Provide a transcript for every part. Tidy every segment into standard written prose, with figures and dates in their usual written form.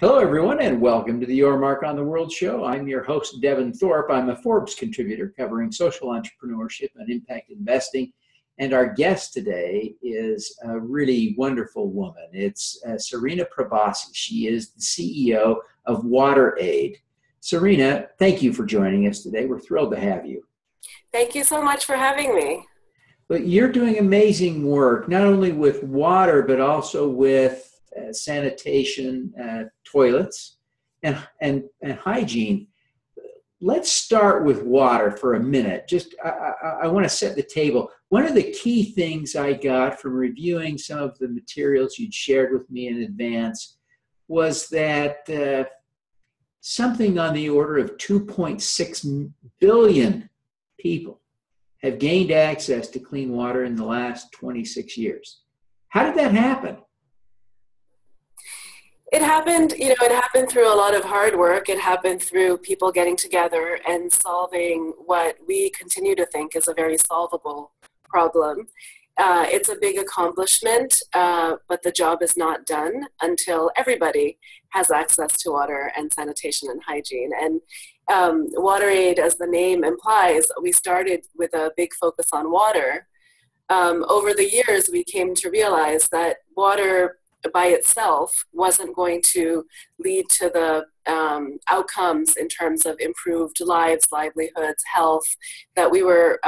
Hello, everyone, and welcome to the Your Mark on the World show. I'm your host, Devin Thorpe. I'm a Forbes contributor covering social entrepreneurship and impact investing. And our guest today is a really wonderful woman. It's Sarina Prabasi. She is the CEO of WaterAid. Sarina, thank you for joining us today. We're thrilled to have you. Thank you so much for having me. But you're doing amazing work, not only with water, but also with sanitation, toilets, and hygiene. Let's start with water for a minute. I want to set the table. One of the key things I got from reviewing some of the materials you'd shared with me in advance was that something on the order of 2.6 billion people have gained access to clean water in the last 26 years. How did that happen? It happened through a lot of hard work. It happened through people getting together and solving what we continue to think is a very solvable problem. It's a big accomplishment, but the job is not done until everybody has access to water and sanitation and hygiene. And WaterAid, as the name implies, we started with a big focus on water. Over the years, we came to realize that water by itself wasn't going to lead to the outcomes in terms of improved lives, livelihoods, health that we were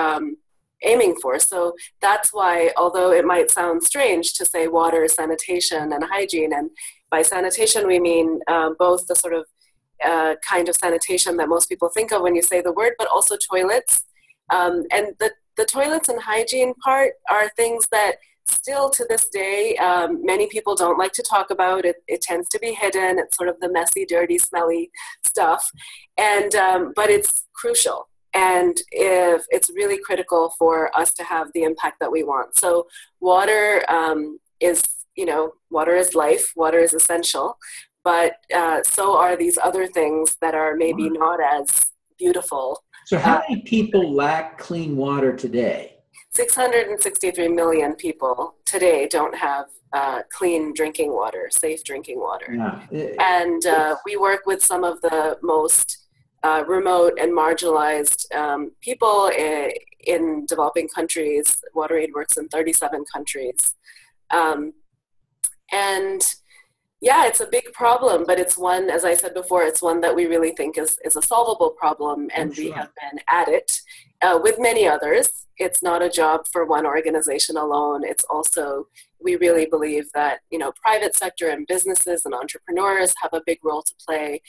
aiming for. So that's why, although it might sound strange to say water, sanitation, and hygiene, and by sanitation we mean both the sort of kind of sanitation that most people think of when you say the word, but also toilets. And the toilets and hygiene part are things that still to this day, many people don't like to talk about. It tends to be hidden. It's sort of the messy, dirty, smelly stuff. And but it's crucial. And if it's really critical for us to have the impact that we want. So water is life. Water is essential. But so are these other things that are maybe not as beautiful. So how many people lack clean water today? 663 million people today don't have clean drinking water, safe drinking water. Yeah. And we work with some of the most remote and marginalized people in developing countries. WaterAid works in 37 countries. And yeah, it's a big problem, but it's one, as I said before, it's one that we really think is a solvable problem, and we have been at it with many others. It's not a job for one organization alone. It's also, we really believe that, private sector and businesses and entrepreneurs have a big role to play.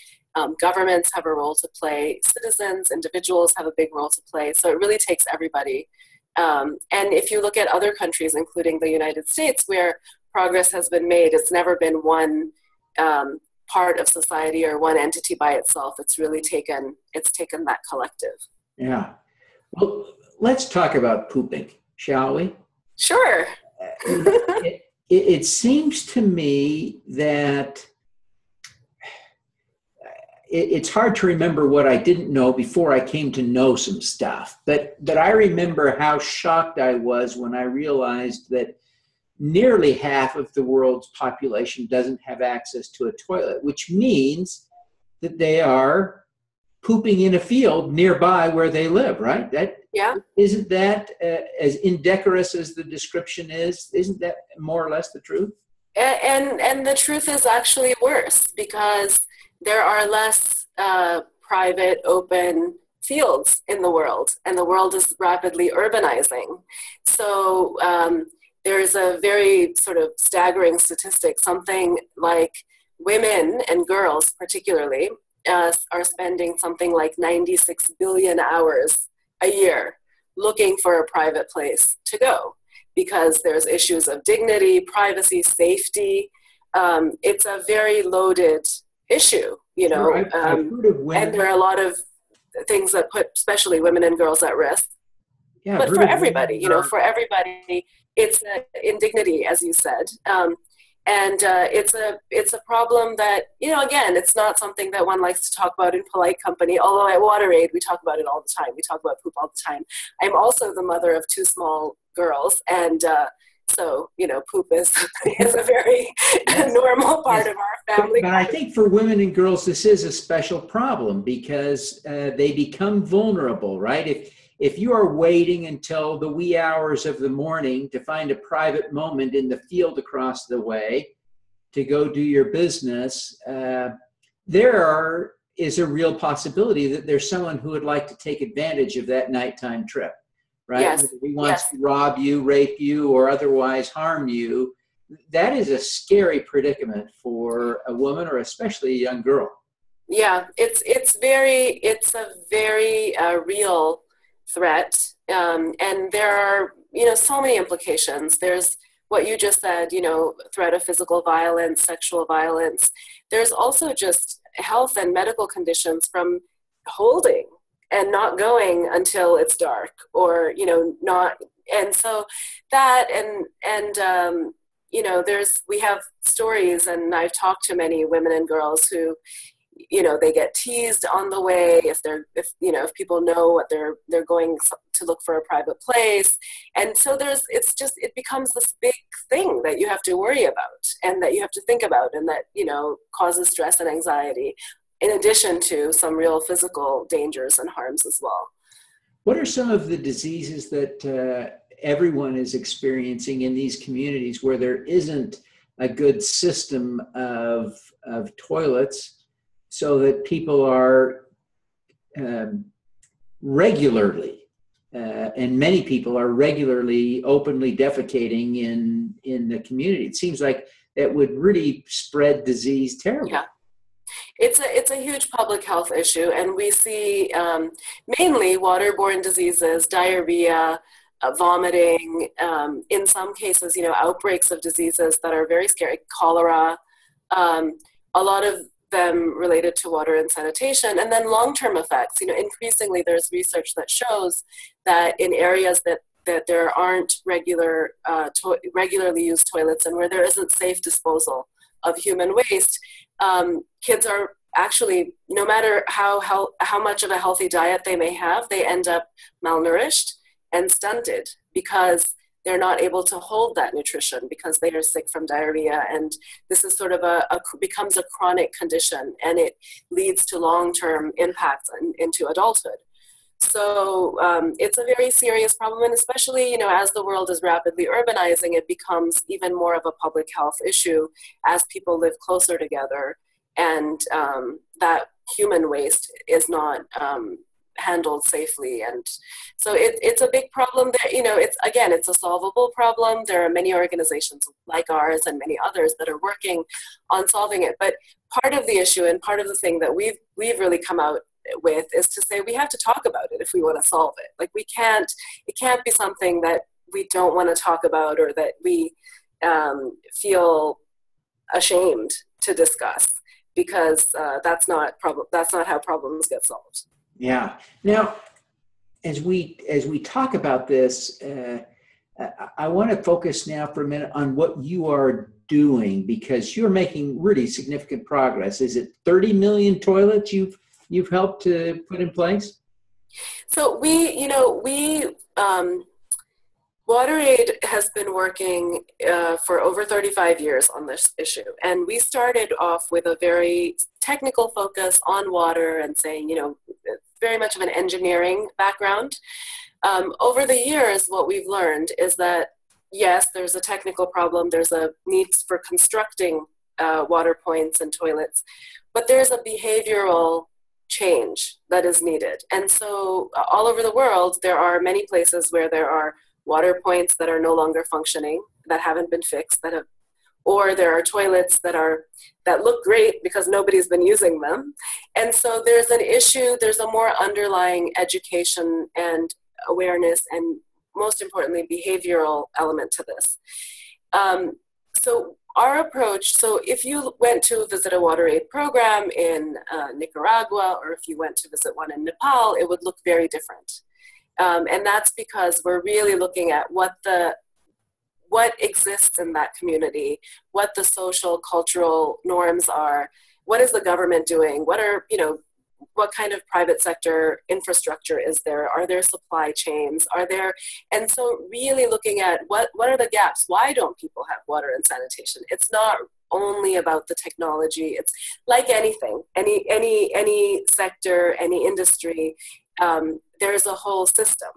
Governments have a role to play. Citizens, individuals have a big role to play. So it really takes everybody. And if you look at other countries, including the United States, where progress has been made, it's never been one part of society or one entity by itself. It's really taken that collective. Yeah. Well, let's talk about pooping, shall we? Sure. It seems to me that it's hard to remember what I didn't know before I came to know some stuff. But I remember how shocked I was when I realized that nearly half of the world's population doesn't have access to a toilet, which means that they are pooping in a field nearby where they live, right? Isn't that as indecorous as the description is? Isn't that more or less the truth? And the truth is actually worse, because there are less private, open fields in the world, and the world is rapidly urbanizing. So there's a very sort of staggering statistic. Something like women and girls particularly are spending something like 96 billion hours a year looking for a private place to go, because there's issues of dignity, privacy, safety. It's a very loaded issue, I've heard of women, and there are a lot of things that put especially women and girls at risk. Yeah, but for everybody, for everybody, it's indignity, as you said. And it's a problem that, again, it's not something that one likes to talk about in polite company, although at WaterAid, we talk about it all the time. We talk about poop all the time. I'm also the mother of 2 small girls, and so, poop is a very normal part Yes. of our family. But I think for women and girls, this is a special problem because they become vulnerable, right? If you are waiting until the wee hours of the morning to find a private moment in the field across the way to go do your business, is a real possibility that there's someone who would like to take advantage of that nighttime trip, right? Yes. Whether he wants to rob you, rape you, or otherwise harm you. That is a scary predicament for a woman, or especially a young girl. Yeah, it's a very real threat, and there are so many implications. There's what you just said, threat of physical violence, sexual violence. There's also just health and medical conditions from holding and not going until it's dark, or not. And so that we have stories, and I've talked to many women and girls who, they get teased on the way if people know what they're going to look for a private place. And so it becomes this big thing that you have to worry about and that you have to think about, and that, causes stress and anxiety, in addition to some real physical dangers and harms as well. What are some of the diseases that everyone is experiencing in these communities where there isn't a good system of toilets, so that people are regularly, and many people are regularly openly defecating in the community? It seems like that would really spread disease terribly. Yeah. It's a huge public health issue, and we see mainly waterborne diseases, diarrhea, vomiting, in some cases, outbreaks of diseases that are very scary, cholera, a lot of them related to water and sanitation, and then long-term effects. Increasingly there's research that shows that in areas that there aren't regularly used toilets, and where there isn't safe disposal of human waste, kids are actually, no matter how much of a healthy diet they may have, they end up malnourished and stunted because they're not able to hold that nutrition because they are sick from diarrhea. And this is sort of becomes a chronic condition, and it leads to long-term impacts into adulthood. So it's a very serious problem, and especially, as the world is rapidly urbanizing, it becomes even more of a public health issue as people live closer together, and that human waste is not handled safely. And so it's a big problem there. It's a solvable problem. There are many organizations like ours and many others that are working on solving it. But part of the issue, and part of the thing that we've really come out with, is to say we have to talk about it if we want to solve it. Like, it can't be something that we don't want to talk about, or that we feel ashamed to discuss, because that's not how problems get solved. Yeah. Now, as we talk about this, I want to focus now for a minute on what you are doing, because you're making really significant progress. Is it 30 million toilets you've helped to put in place? So WaterAid has been working for over 35 years on this issue. And we started off with a very technical focus on water, and saying, very much of an engineering background. Over the years, what we've learned is that, yes, there's a technical problem. There's a need for constructing water points and toilets, but there's a behavioral change that is needed. And so all over the world, there are many places where there are water points that are no longer functioning, that haven't been fixed, or there are toilets that look great because nobody's been using them. And so there's an issue, there's a more underlying education and awareness, and most importantly, behavioral element to this. So our approach, so if you went to visit a WaterAid program in Nicaragua, or if you went to visit one in Nepal, it would look very different. And that's because we're really looking at what exists in that community, what the social, cultural norms are, what is the government doing, what are, what kind of private sector infrastructure is there? Are there supply chains? And so really looking at what are the gaps? Why don't people have water and sanitation? It's not only about the technology. It's like anything, any sector, any industry, there's a whole system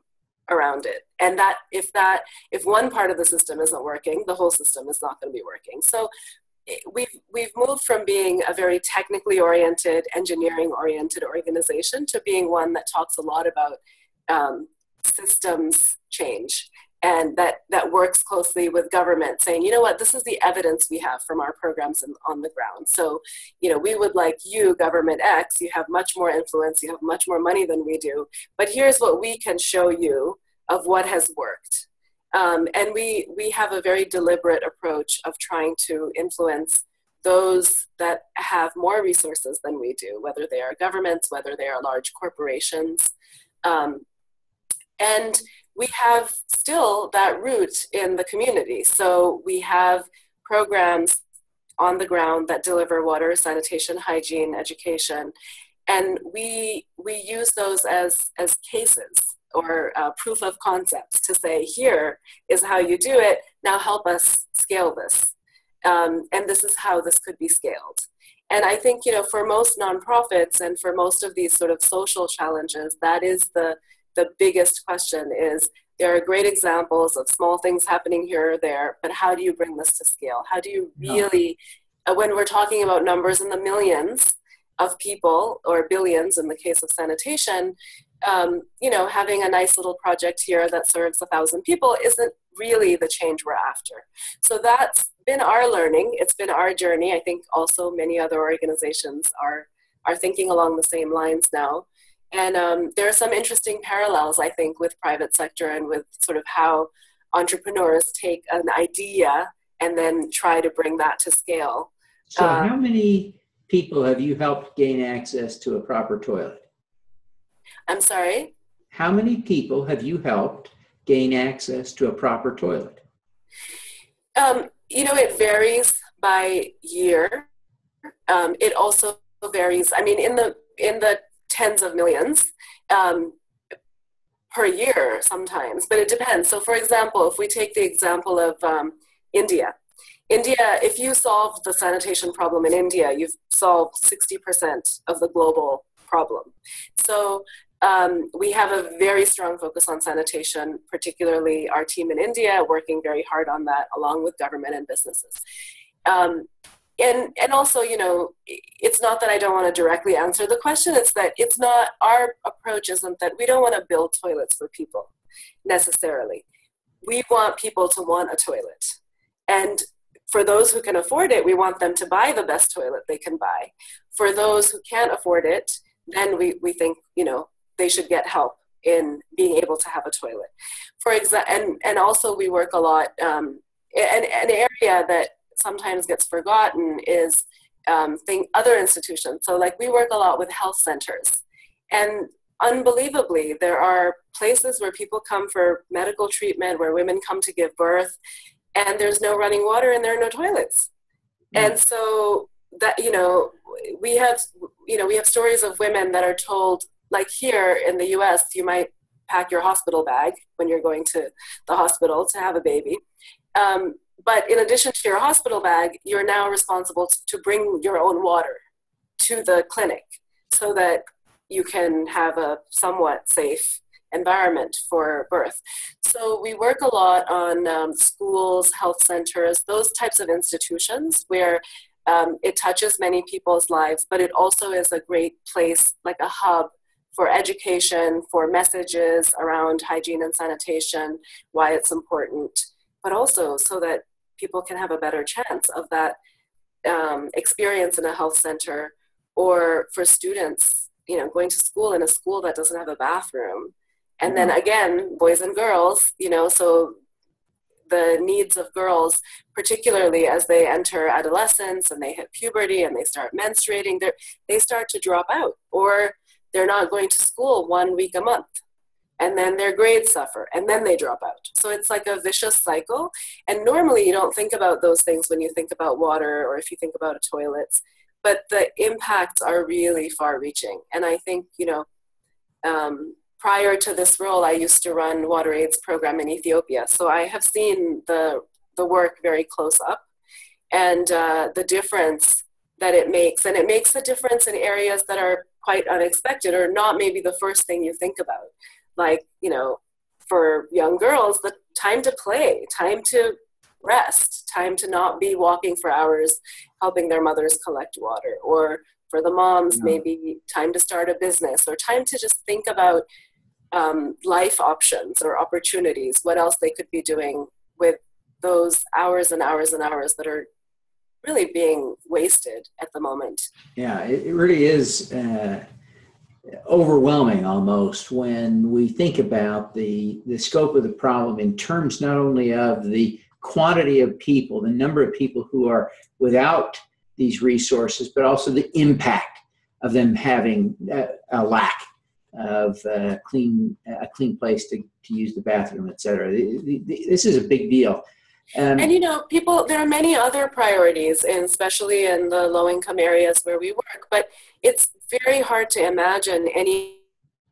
around it. And if one part of the system isn't working, the whole system is not going to be working. So we've moved from being a very technically oriented, engineering oriented organization to being one that talks a lot about systems change, and that works closely with government, saying, you know what, this is the evidence we have from our programs on the ground. So, we would like you, government X, you have much more influence, you have much more money than we do, but here's what we can show you of what has worked. And we have a very deliberate approach of trying to influence those that have more resources than we do, whether they are governments, whether they are large corporations. And we have still that root in the community. So we have programs on the ground that deliver water, sanitation, hygiene, education. And we use those as cases or proof of concepts to say, here is how you do it, now help us scale this. And this is how this could be scaled. And I think, for most nonprofits and for most of these sort of social challenges, that is the biggest question. Is there are great examples of small things happening here or there, but how do you bring this to scale? How do you really, when we're talking about numbers in the millions of people, or billions in the case of sanitation, having a nice little project here that serves 1,000 people isn't really the change we're after. So that's been our learning. It's been our journey. I think also many other organizations are thinking along the same lines now. And there are some interesting parallels, I think, with private sector and with sort of how entrepreneurs take an idea and then try to bring that to scale. So how many people have you helped gain access to a proper toilet? I'm sorry? How many people have you helped gain access to a proper toilet? It varies by year. It also varies, in the tens of millions per year sometimes, but it depends. So for example, if we take the example of India, if you solve the sanitation problem in India, you've solved 60% of the global problem. So we have a very strong focus on sanitation, particularly our team in India, working very hard on that along with government and businesses. And also, it's not that I don't want to directly answer the question. It's that it's not, our approach isn't that we don't want to build toilets for people necessarily. We want people to want a toilet. And for those who can afford it, we want them to buy the best toilet they can buy. For those who can't afford it, then we think, they should get help in being able to have a toilet. For example, and also we work a lot, an area that sometimes gets forgotten is other institutions. So like we work a lot with health centers, and unbelievably, there are places where people come for medical treatment, where women come to give birth, and there's no running water and there are no toilets. And so that, we have stories of women that are told, like here in the US, you might pack your hospital bag when you're going to the hospital to have a baby. But in addition to your hospital bag, you're now responsible to bring your own water to the clinic so that you can have a somewhat safe environment for birth. So we work a lot on schools, health centers, those types of institutions where it touches many people's lives, but it also is a great place, like a hub for education, for messages around hygiene and sanitation, why it's important, but also so that people can have a better chance of that experience in a health center, or for students, going to school in a school that doesn't have a bathroom. And then again, boys and girls, so the needs of girls, particularly as they enter adolescence and they hit puberty and they start menstruating, they start to drop out, or they're not going to school 1 week a month. And then their grades suffer, and then they drop out. So it's like a vicious cycle. And normally you don't think about those things when you think about water, or if you think about toilets. but the impacts are really far-reaching. And I think, prior to this role, I used to run WaterAid's program in Ethiopia. So I have seen the work very close up, and the difference that it makes. And it makes a difference in areas that are quite unexpected or not maybe the first thing you think about. Like, for young girls, the time to play, time to rest, time to not be walking for hours helping their mothers collect water, or for the moms, maybe time to start a business, or time to just think about life options or opportunities, what else they could be doing with those hours and hours and hours that are really being wasted at the moment. Yeah, it really is overwhelming almost when we think about the scope of the problem in terms not only of the quantity of people, the number of people who are without these resources, but also the impact of them having a lack of a clean place to use the bathroom, et cetera. This is a big deal. And there are many other priorities, and especially in the low-income areas where we work, but it's very hard to imagine any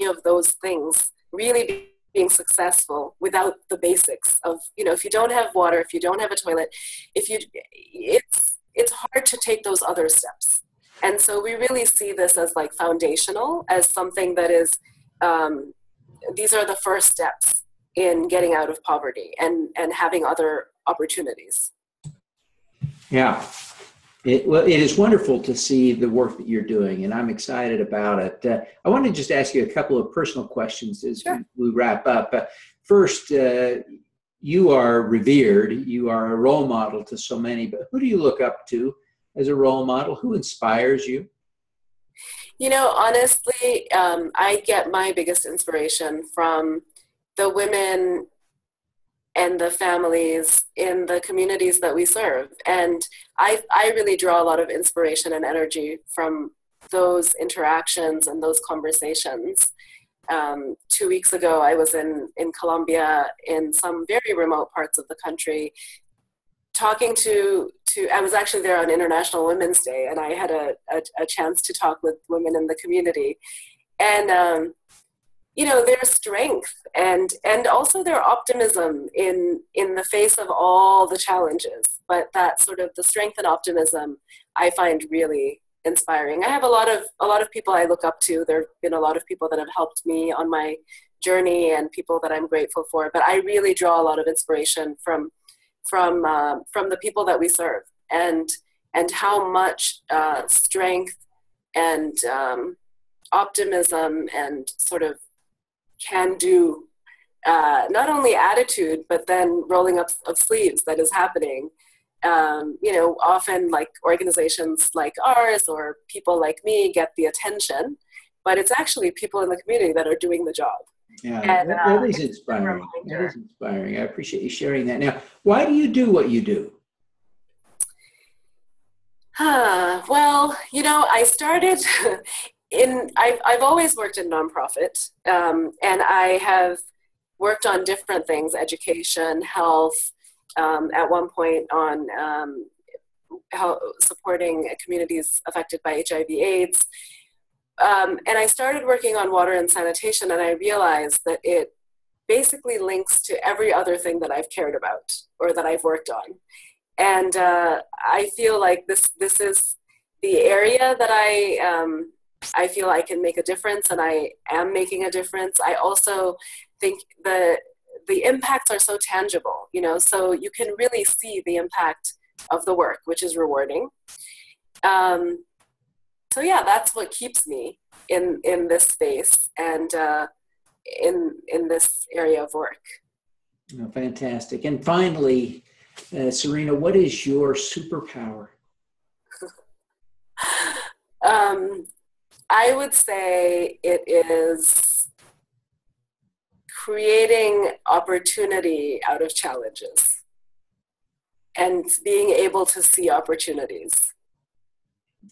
of those things really being successful without the basics of, if you don't have water, if you don't have a toilet, it's hard to take those other steps. And so we really see this as like foundational, as something that is, these are the first steps in getting out of poverty and having other opportunities. Yeah. It is wonderful to see the work that you're doing, and I'm excited about it. I want to just ask you a couple of personal questions as we wrap up. First, you are revered. You are a role model to so many, but who do you look up to as a role model? Who inspires you? Honestly, I get my biggest inspiration from the women and the families in the communities that we serve. And I really draw a lot of inspiration and energy from those interactions and those conversations. 2 weeks ago, I was in Colombia, in some very remote parts of the country, talking to I was actually there on International Women's Day, and I had a chance to talk with women in the community. And their strength and also their optimism in the face of all the challenges. But that sort of the strength and optimism I find really inspiring. I have a lot of people I look up to. There have been a lot of people that have helped me on my journey and people that I'm grateful for. But I really draw a lot of inspiration from the people that we serve, and how much strength and optimism and sort of can-do, not only attitude, but then rolling up of sleeves that is happening. Often like organizations like ours or people like me get the attention, but it's actually people in the community that are doing the job. Yeah, that is inspiring. That is inspiring. I appreciate you sharing that. Now, why do you do what you do? Well, I started I've always worked in nonprofit, and I have worked on different things, education, health, at one point on supporting communities affected by HIV/AIDS. And I started working on water and sanitation, and I realized that it basically links to every other thing that I've cared about or that I've worked on. And I feel like this is the area that I feel I can make a difference, and I am making a difference. I also think the impacts are so tangible, so you can really see the impact of the work, which is rewarding. So yeah, that's what keeps me in this space and in this area of work. Oh, fantastic. And finally, Sarina, what is your superpower? I would say it is creating opportunity out of challenges and being able to see opportunities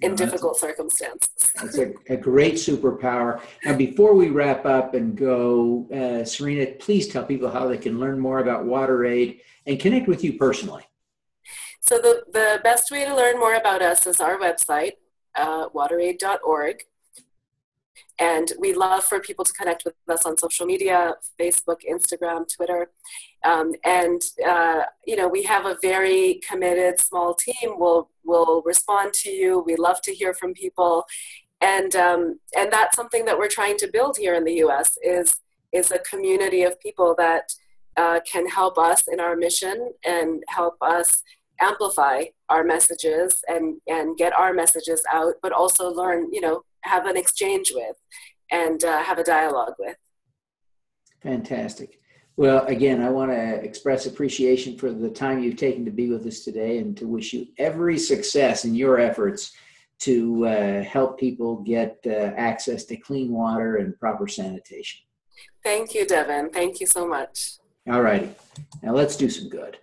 in difficult circumstances. That's a great superpower. Now, before we wrap up and go, Sarina, please tell people how they can learn more about WaterAid and connect with you personally. So the best way to learn more about us is our website, www.wateraid.org. And we love for people to connect with us on social media, Facebook, Instagram, Twitter. We have a very committed small team. We'll respond to you. We love to hear from people. And that's something that we're trying to build here in the U.S. is a community of people that can help us in our mission and help us amplify our messages and get our messages out, but also learn, have an exchange with and have a dialogue with. Fantastic. Well, again, I want to express appreciation for the time you've taken to be with us today and to wish you every success in your efforts to help people get access to clean water and proper sanitation. Thank you, Devin. Thank you so much. All righty. Now let's do some good.